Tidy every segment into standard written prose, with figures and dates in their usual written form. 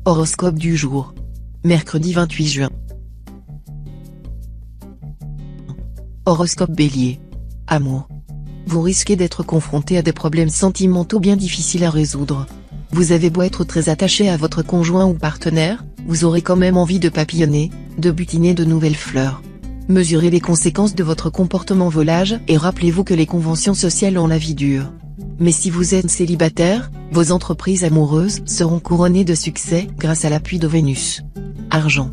Horoscope du jour. Mercredi 28 juin. Horoscope Bélier. Amour. Vous risquez d'être confronté à des problèmes sentimentaux bien difficiles à résoudre. Vous avez beau être très attaché à votre conjoint ou partenaire, vous aurez quand même envie de papillonner, de butiner de nouvelles fleurs. Mesurez les conséquences de votre comportement volage et rappelez-vous que les conventions sociales ont la vie dure. Mais si vous êtes célibataire, vos entreprises amoureuses seront couronnées de succès grâce à l'appui de Vénus. Argent.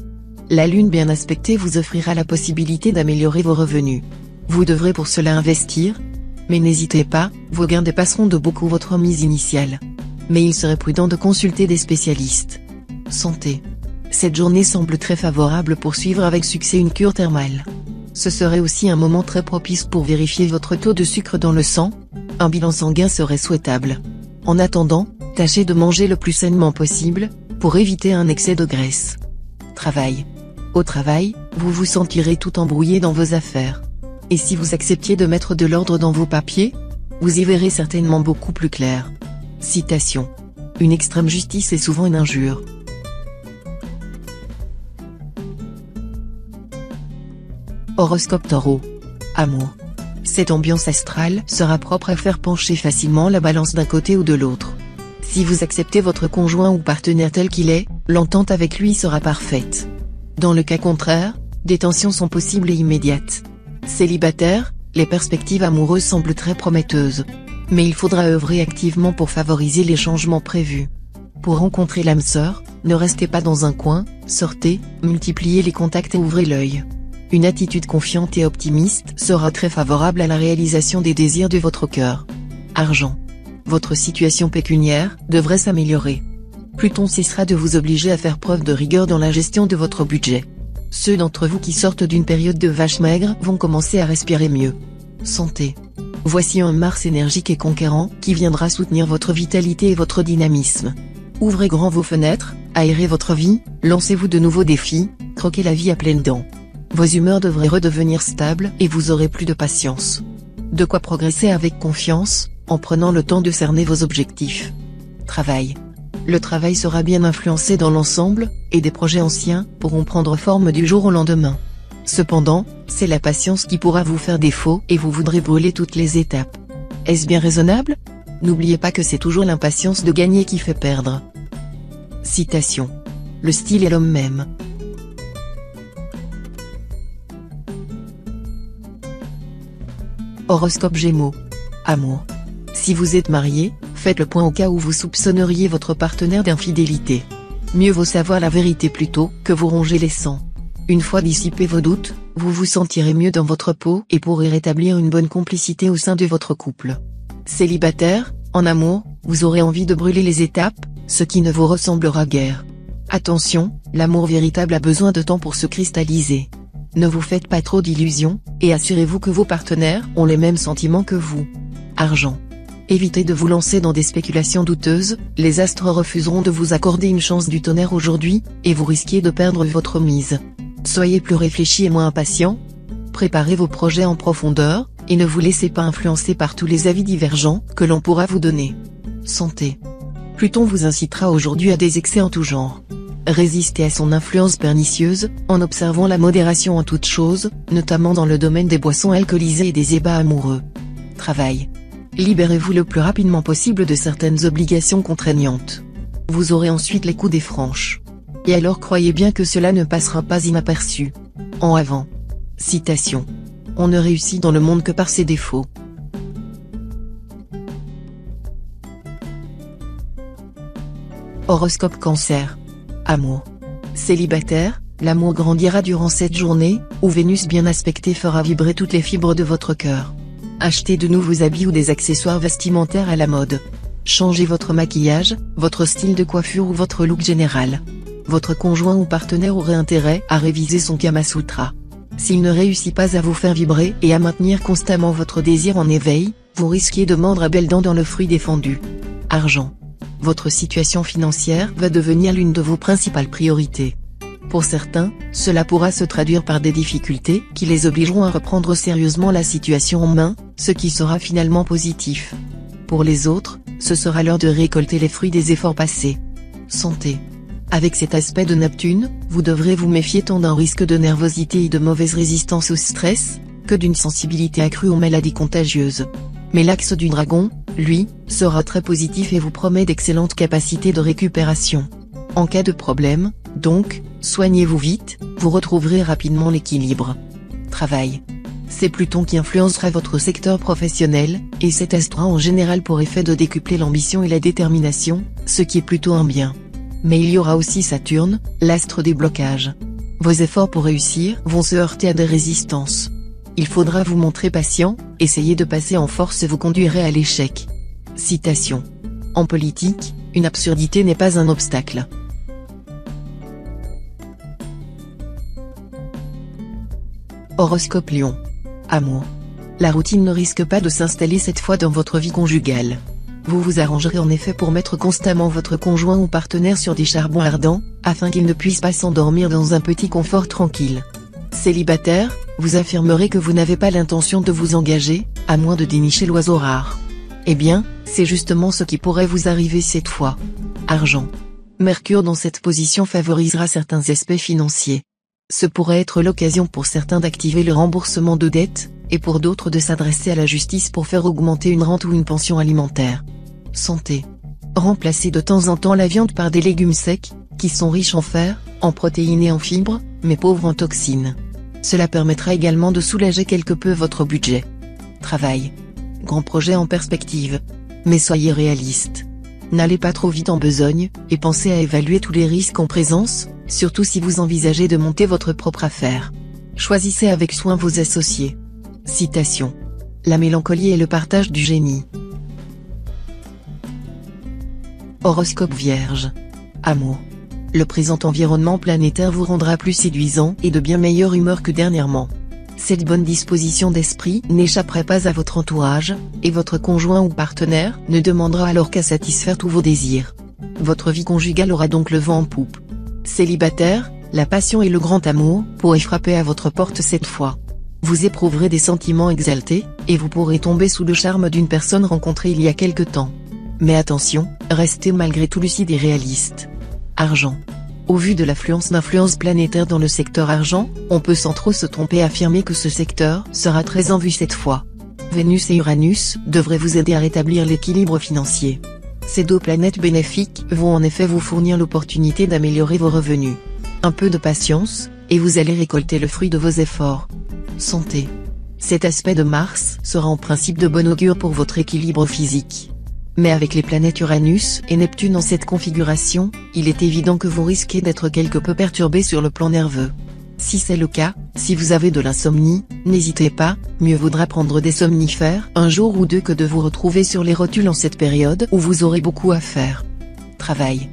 La lune bien aspectée vous offrira la possibilité d'améliorer vos revenus. Vous devrez pour cela investir. Mais n'hésitez pas, vos gains dépasseront de beaucoup votre mise initiale. Mais il serait prudent de consulter des spécialistes. Santé. Cette journée semble très favorable pour suivre avec succès une cure thermale. Ce serait aussi un moment très propice pour vérifier votre taux de sucre dans le sang. Un bilan sanguin serait souhaitable. En attendant, tâchez de manger le plus sainement possible, pour éviter un excès de graisse. Travail. Au travail, vous vous sentirez tout embrouillé dans vos affaires. Et si vous acceptiez de mettre de l'ordre dans vos papiers, vous y verrez certainement beaucoup plus clair. Citation. Une extrême justice est souvent une injure. Horoscope Taureau. Amour. Cette ambiance astrale sera propre à faire pencher facilement la balance d'un côté ou de l'autre. Si vous acceptez votre conjoint ou partenaire tel qu'il est, l'entente avec lui sera parfaite. Dans le cas contraire, des tensions sont possibles et immédiates. Célibataire, les perspectives amoureuses semblent très prometteuses. Mais il faudra œuvrer activement pour favoriser les changements prévus. Pour rencontrer l'âme sœur, ne restez pas dans un coin, sortez, multipliez les contacts et ouvrez l'œil. Une attitude confiante et optimiste sera très favorable à la réalisation des désirs de votre cœur. Argent. Votre situation pécuniaire devrait s'améliorer. Pluton cessera de vous obliger à faire preuve de rigueur dans la gestion de votre budget. Ceux d'entre vous qui sortent d'une période de vache maigre vont commencer à respirer mieux. Santé. Voici un Mars énergique et conquérant qui viendra soutenir votre vitalité et votre dynamisme. Ouvrez grand vos fenêtres, aérez votre vie, lancez-vous de nouveaux défis, croquez la vie à pleines dents. Vos humeurs devraient redevenir stables et vous aurez plus de patience. De quoi progresser avec confiance, en prenant le temps de cerner vos objectifs. Travail. Le travail sera bien influencé dans l'ensemble, et des projets anciens pourront prendre forme du jour au lendemain. Cependant, c'est la patience qui pourra vous faire défaut et vous voudrez brûler toutes les étapes. Est-ce bien raisonnable? N'oubliez pas que c'est toujours l'impatience de gagner qui fait perdre. Citation. Le style est l'homme même. Horoscope Gémeaux. Amour. Si vous êtes marié, faites le point au cas où vous soupçonneriez votre partenaire d'infidélité. Mieux vaut savoir la vérité plutôt que vous ronger les sangs. Une fois dissipés vos doutes, vous vous sentirez mieux dans votre peau et pourrez rétablir une bonne complicité au sein de votre couple. Célibataire, en amour, vous aurez envie de brûler les étapes, ce qui ne vous ressemblera guère. Attention, l'amour véritable a besoin de temps pour se cristalliser. Ne vous faites pas trop d'illusions, et assurez-vous que vos partenaires ont les mêmes sentiments que vous. Argent. Évitez de vous lancer dans des spéculations douteuses, les astres refuseront de vous accorder une chance du tonnerre aujourd'hui, et vous risquez de perdre votre mise. Soyez plus réfléchi et moins impatient. Préparez vos projets en profondeur, et ne vous laissez pas influencer par tous les avis divergents que l'on pourra vous donner. Santé. Pluton vous incitera aujourd'hui à des excès en tout genre. Résistez à son influence pernicieuse, en observant la modération en toutes choses, notamment dans le domaine des boissons alcoolisées et des ébats amoureux. Travail. Libérez-vous le plus rapidement possible de certaines obligations contraignantes. Vous aurez ensuite les coups des franches. Et alors croyez bien que cela ne passera pas inaperçu. En avant. Citation. On ne réussit dans le monde que par ses défauts. Horoscope Cancer. Amour. Célibataire, l'amour grandira durant cette journée, où Vénus bien aspectée fera vibrer toutes les fibres de votre cœur. Achetez de nouveaux habits ou des accessoires vestimentaires à la mode. Changez votre maquillage, votre style de coiffure ou votre look général. Votre conjoint ou partenaire aurait intérêt à réviser son Kama Sutra. S'il ne réussit pas à vous faire vibrer et à maintenir constamment votre désir en éveil, vous risquez de mordre à belles dents dans le fruit défendu. Argent. Votre situation financière va devenir l'une de vos principales priorités. Pour certains, cela pourra se traduire par des difficultés qui les obligeront à reprendre sérieusement la situation en main, ce qui sera finalement positif. Pour les autres, ce sera l'heure de récolter les fruits des efforts passés. Santé. Avec cet aspect de Neptune, vous devrez vous méfier tant d'un risque de nervosité et de mauvaise résistance au stress, que d'une sensibilité accrue aux maladies contagieuses. Mais l'axe du Dragon, lui, sera très positif et vous promet d'excellentes capacités de récupération. En cas de problème, donc, soignez-vous vite, vous retrouverez rapidement l'équilibre. Travail. C'est Pluton qui influencera votre secteur professionnel, et cet astre a en général pour effet de décupler l'ambition et la détermination, ce qui est plutôt un bien. Mais il y aura aussi Saturne, l'astre des blocages. Vos efforts pour réussir vont se heurter à des résistances. Il faudra vous montrer patient, essayer de passer en force vous conduirait à l'échec. Citation. En politique, une absurdité n'est pas un obstacle. Horoscope Lion. Amour. La routine ne risque pas de s'installer cette fois dans votre vie conjugale. Vous vous arrangerez en effet pour mettre constamment votre conjoint ou partenaire sur des charbons ardents, afin qu'il ne puisse pas s'endormir dans un petit confort tranquille. Célibataire, vous affirmerez que vous n'avez pas l'intention de vous engager, à moins de dénicher l'oiseau rare. Eh bien, c'est justement ce qui pourrait vous arriver cette fois. Argent. Mercure dans cette position favorisera certains aspects financiers. Ce pourrait être l'occasion pour certains d'activer le remboursement de dettes, et pour d'autres de s'adresser à la justice pour faire augmenter une rente ou une pension alimentaire. Santé. Remplacez de temps en temps la viande par des légumes secs, qui sont riches en fer, en protéines et en fibres, mais pauvres en toxines. Cela permettra également de soulager quelque peu votre budget. Travail. Grand projet en perspective. Mais soyez réaliste. N'allez pas trop vite en besogne, et pensez à évaluer tous les risques en présence, surtout si vous envisagez de monter votre propre affaire. Choisissez avec soin vos associés. Citation. La mélancolie est le partage du génie. Horoscope Vierge. Amour. Le présent environnement planétaire vous rendra plus séduisant et de bien meilleure humeur que dernièrement. Cette bonne disposition d'esprit n'échapperait pas à votre entourage, et votre conjoint ou partenaire ne demandera alors qu'à satisfaire tous vos désirs. Votre vie conjugale aura donc le vent en poupe. Célibataire, la passion et le grand amour pourraient frapper à votre porte cette fois. Vous éprouverez des sentiments exaltés, et vous pourrez tomber sous le charme d'une personne rencontrée il y a quelque temps. Mais attention, restez malgré tout lucide et réaliste. Argent. Au vu de l'affluence d'influences planétaires dans le secteur argent, on peut sans trop se tromper affirmer que ce secteur sera très en vue cette fois. Vénus et Uranus devraient vous aider à rétablir l'équilibre financier. Ces deux planètes bénéfiques vont en effet vous fournir l'opportunité d'améliorer vos revenus. Un peu de patience, et vous allez récolter le fruit de vos efforts. Santé. Cet aspect de Mars sera en principe de bon augure pour votre équilibre physique. Mais avec les planètes Uranus et Neptune en cette configuration, il est évident que vous risquez d'être quelque peu perturbé sur le plan nerveux. Si c'est le cas, si vous avez de l'insomnie, n'hésitez pas, mieux vaudra prendre des somnifères un jour ou deux que de vous retrouver sur les rotules en cette période où vous aurez beaucoup à faire. Travail.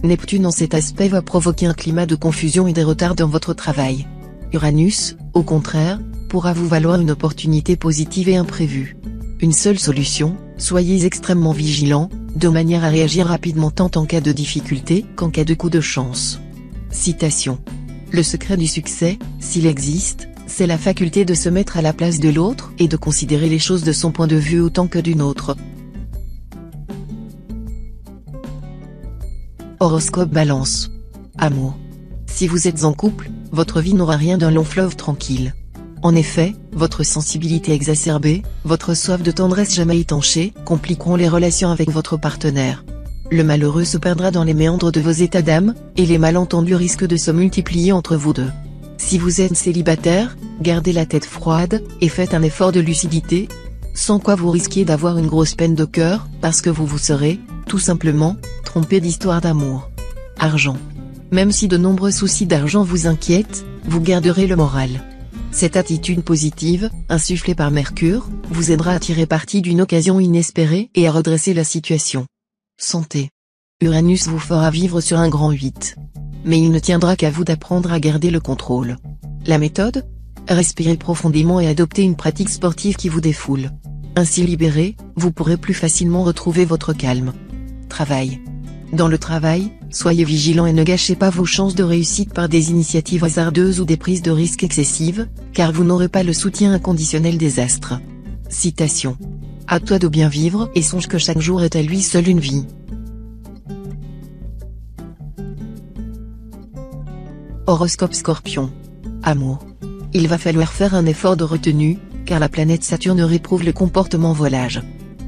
Neptune en cet aspect va provoquer un climat de confusion et des retards dans votre travail. Uranus, au contraire, pourra vous valoir une opportunité positive et imprévue. Une seule solution, soyez extrêmement vigilant, de manière à réagir rapidement tant en cas de difficulté qu'en cas de coup de chance. Citation. Le secret du succès, s'il existe, c'est la faculté de se mettre à la place de l'autre et de considérer les choses de son point de vue autant que d'une autre. Horoscope Balance. Amour. Si vous êtes en couple, votre vie n'aura rien d'un long fleuve tranquille. En effet, votre sensibilité exacerbée, votre soif de tendresse jamais étanchée, compliqueront les relations avec votre partenaire. Le malheureux se perdra dans les méandres de vos états d'âme, et les malentendus risquent de se multiplier entre vous deux. Si vous êtes célibataire, gardez la tête froide, et faites un effort de lucidité, sans quoi vous risquez d'avoir une grosse peine de cœur, parce que vous vous serez, tout simplement, trompé d'histoire d'amour. Argent. Même si de nombreux soucis d'argent vous inquiètent, vous garderez le moral. Cette attitude positive, insufflée par Mercure, vous aidera à tirer parti d'une occasion inespérée et à redresser la situation. Santé. Uranus vous fera vivre sur un grand 8. Mais il ne tiendra qu'à vous d'apprendre à garder le contrôle. La méthode ? Respirez profondément et adoptez une pratique sportive qui vous défoule. Ainsi libéré, vous pourrez plus facilement retrouver votre calme. Travail. Dans le travail, soyez vigilant et ne gâchez pas vos chances de réussite par des initiatives hasardeuses ou des prises de risques excessives, car vous n'aurez pas le soutien inconditionnel des astres. Citation. À toi de bien vivre et songe que chaque jour est à lui seul une vie. Horoscope Scorpion. Amour. Il va falloir faire un effort de retenue, car la planète Saturne réprouve le comportement volage.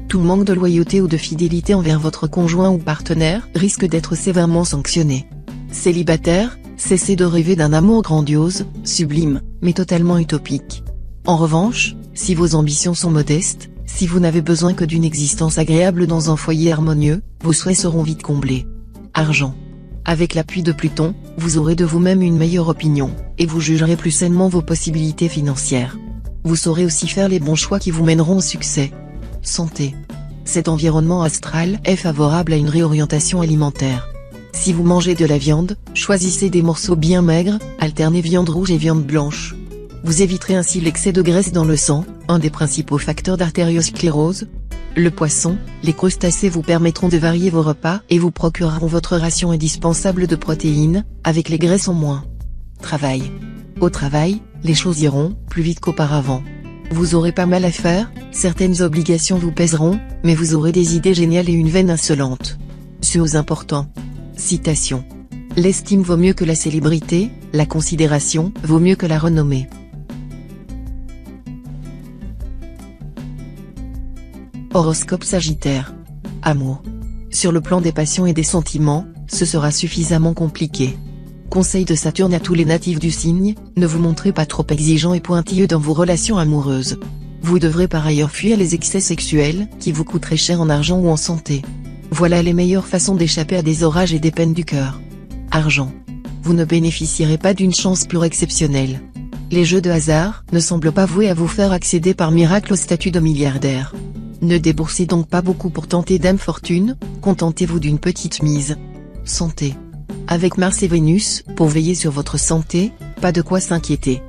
Tout manque de loyauté ou de fidélité envers votre conjoint ou partenaire risque d'être sévèrement sanctionné. Célibataire, cessez de rêver d'un amour grandiose, sublime, mais totalement utopique. En revanche, si vos ambitions sont modestes, si vous n'avez besoin que d'une existence agréable dans un foyer harmonieux, vos souhaits seront vite comblés. Argent. Avec l'appui de Pluton, vous aurez de vous-même une meilleure opinion, et vous jugerez plus sainement vos possibilités financières. Vous saurez aussi faire les bons choix qui vous mèneront au succès. Santé. Cet environnement astral est favorable à une réorientation alimentaire. Si vous mangez de la viande, choisissez des morceaux bien maigres, alternez viande rouge et viande blanche. Vous éviterez ainsi l'excès de graisse dans le sang, un des principaux facteurs d'artériosclérose. Le poisson, les crustacés vous permettront de varier vos repas et vous procureront votre ration indispensable de protéines, avec les graisses en moins. Travail. Au travail, les choses iront plus vite qu'auparavant. Vous aurez pas mal à faire, certaines obligations vous pèseront, mais vous aurez des idées géniales et une veine insolente. Chose important. Citation. L'estime vaut mieux que la célébrité, la considération vaut mieux que la renommée. Horoscope Sagittaire. Amour. Sur le plan des passions et des sentiments, ce sera suffisamment compliqué. Conseil de Saturne à tous les natifs du signe, ne vous montrez pas trop exigeant et pointilleux dans vos relations amoureuses. Vous devrez par ailleurs fuir les excès sexuels, qui vous coûteraient cher en argent ou en santé. Voilà les meilleures façons d'échapper à des orages et des peines du cœur. Argent. Vous ne bénéficierez pas d'une chance pure exceptionnelle. Les jeux de hasard ne semblent pas voués à vous faire accéder par miracle au statut de milliardaire. Ne déboursez donc pas beaucoup pour tenter dame fortune, contentez-vous d'une petite mise. Santé. Avec Mars et Vénus, pour veiller sur votre santé, pas de quoi s'inquiéter.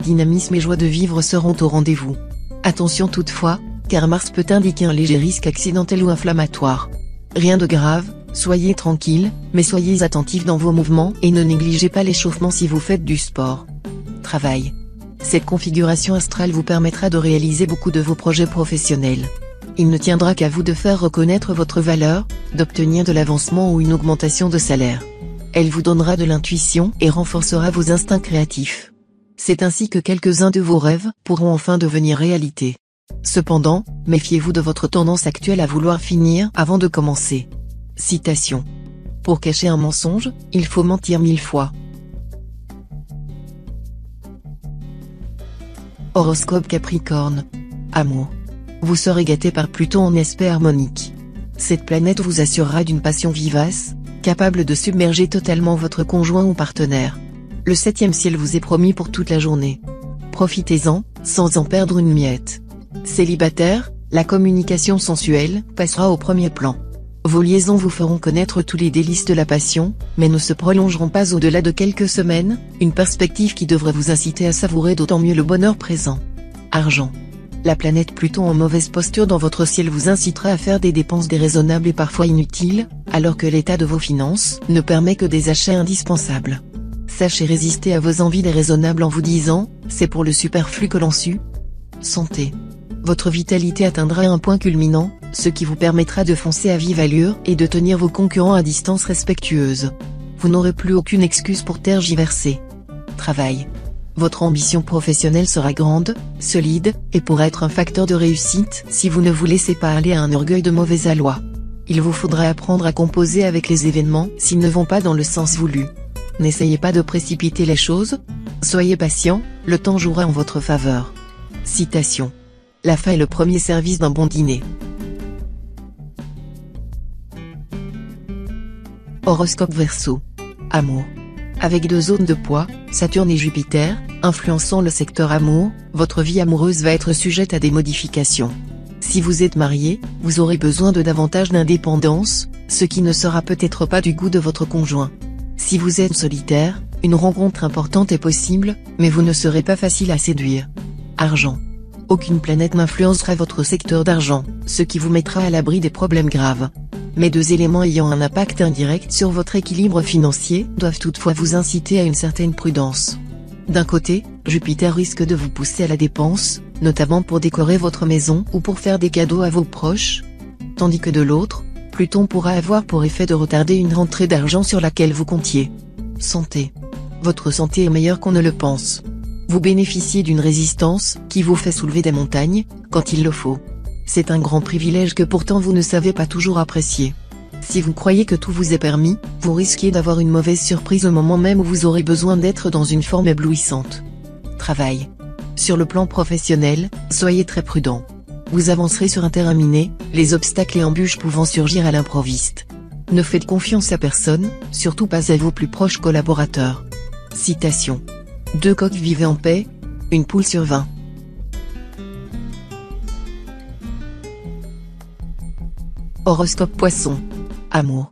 Dynamisme et joie de vivre seront au rendez-vous. Attention toutefois, car Mars peut indiquer un léger risque accidentel ou inflammatoire. Rien de grave, soyez tranquille, mais soyez attentif dans vos mouvements et ne négligez pas l'échauffement si vous faites du sport. Travail. Cette configuration astrale vous permettra de réaliser beaucoup de vos projets professionnels. Il ne tiendra qu'à vous de faire reconnaître votre valeur, d'obtenir de l'avancement ou une augmentation de salaire. Elle vous donnera de l'intuition et renforcera vos instincts créatifs. C'est ainsi que quelques-uns de vos rêves pourront enfin devenir réalité. Cependant, méfiez-vous de votre tendance actuelle à vouloir finir avant de commencer. Citation. Pour cacher un mensonge, il faut mentir 1000 fois. Horoscope Capricorne. Amour. Vous serez gâté par Pluton en aspect harmonique. Cette planète vous assurera d'une passion vivace, capable de submerger totalement votre conjoint ou partenaire. Le 7e ciel vous est promis pour toute la journée. Profitez-en, sans en perdre une miette. Célibataire, la communication sensuelle passera au premier plan. Vos liaisons vous feront connaître tous les délices de la passion, mais ne se prolongeront pas au-delà de quelques semaines, une perspective qui devrait vous inciter à savourer d'autant mieux le bonheur présent. Argent. La planète Pluton en mauvaise posture dans votre ciel vous incitera à faire des dépenses déraisonnables et parfois inutiles, alors que l'état de vos finances ne permet que des achats indispensables. Sachez résister à vos envies déraisonnables en vous disant « c'est pour le superflu que l'on sue ». Santé. Votre vitalité atteindra un point culminant, ce qui vous permettra de foncer à vive allure et de tenir vos concurrents à distance respectueuse. Vous n'aurez plus aucune excuse pour tergiverser. Travail. Votre ambition professionnelle sera grande, solide, et pourra être un facteur de réussite si vous ne vous laissez pas aller à un orgueil de mauvais aloi. Il vous faudra apprendre à composer avec les événements s'ils ne vont pas dans le sens voulu. N'essayez pas de précipiter les choses. Soyez patient, le temps jouera en votre faveur. Citation. La faim est le premier service d'un bon dîner. Horoscope Verseau. Amour. Avec 2 zones de poids, Saturne et Jupiter, influençant le secteur amour, votre vie amoureuse va être sujette à des modifications. Si vous êtes marié, vous aurez besoin de davantage d'indépendance, ce qui ne sera peut-être pas du goût de votre conjoint. Si vous êtes solitaire, une rencontre importante est possible, mais vous ne serez pas facile à séduire. Argent. Aucune planète n'influencera votre secteur d'argent, ce qui vous mettra à l'abri des problèmes graves. Mais 2 éléments ayant un impact indirect sur votre équilibre financier doivent toutefois vous inciter à une certaine prudence. D'un côté, Jupiter risque de vous pousser à la dépense, notamment pour décorer votre maison ou pour faire des cadeaux à vos proches. Tandis que de l'autre, Pluton pourra avoir pour effet de retarder une rentrée d'argent sur laquelle vous comptiez. Santé. votre santé est meilleure qu'on ne le pense. Vous bénéficiez d'une résistance qui vous fait soulever des montagnes, quand il le faut. C'est un grand privilège que pourtant vous ne savez pas toujours apprécier. Si vous croyez que tout vous est permis, vous risquez d'avoir une mauvaise surprise au moment même où vous aurez besoin d'être dans une forme éblouissante. Travail. Sur le plan professionnel, soyez très prudent. Vous avancerez sur un terrain miné, les obstacles et embûches pouvant surgir à l'improviste. Ne faites confiance à personne, surtout pas à vos plus proches collaborateurs. Citation. 2 coqs vivaient en paix, une poule sur 20. Horoscope Poisson. Amour.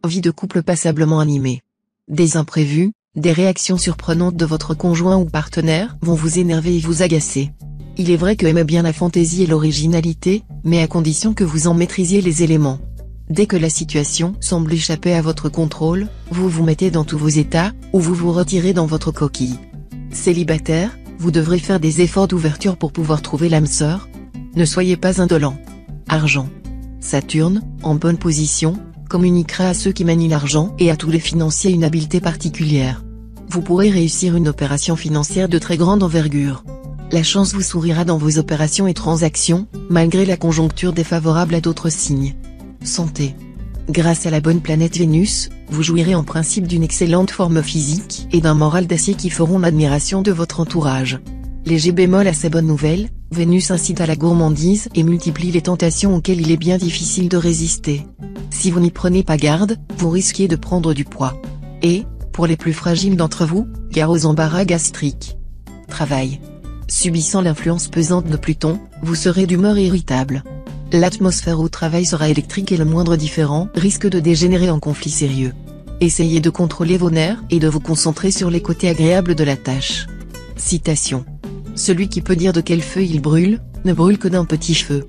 Vie de couple passablement animée. Des imprévus, des réactions surprenantes de votre conjoint ou partenaire vont vous énerver et vous agacer. Il est vrai que aimez bien la fantaisie et l'originalité, mais à condition que vous en maîtrisiez les éléments. Dès que la situation semble échapper à votre contrôle, vous vous mettez dans tous vos états, ou vous vous retirez dans votre coquille. Célibataire, vous devrez faire des efforts d'ouverture pour pouvoir trouver l'âme sœur. Ne soyez pas indolent. Argent. Saturne, en bonne position, communiquera à ceux qui manient l'argent et à tous les financiers une habileté particulière. Vous pourrez réussir une opération financière de très grande envergure. La chance vous sourira dans vos opérations et transactions, malgré la conjoncture défavorable à d'autres signes. Santé. Grâce à la bonne planète Vénus, vous jouirez en principe d'une excellente forme physique et d'un moral d'acier qui feront l'admiration de votre entourage. Léger bémol à ces bonnes nouvelles, Vénus incite à la gourmandise et multiplie les tentations auxquelles il est bien difficile de résister. Si vous n'y prenez pas garde, vous risquez de prendre du poids. Et, pour les plus fragiles d'entre vous, gare aux embarras gastriques. Travail. Subissant l'influence pesante de Pluton, vous serez d'humeur irritable. L'atmosphère au travail sera électrique et le moindre différend risque de dégénérer en conflit sérieux. Essayez de contrôler vos nerfs et de vous concentrer sur les côtés agréables de la tâche. Citation. Celui qui peut dire de quel feu il brûle, ne brûle que d'un petit feu.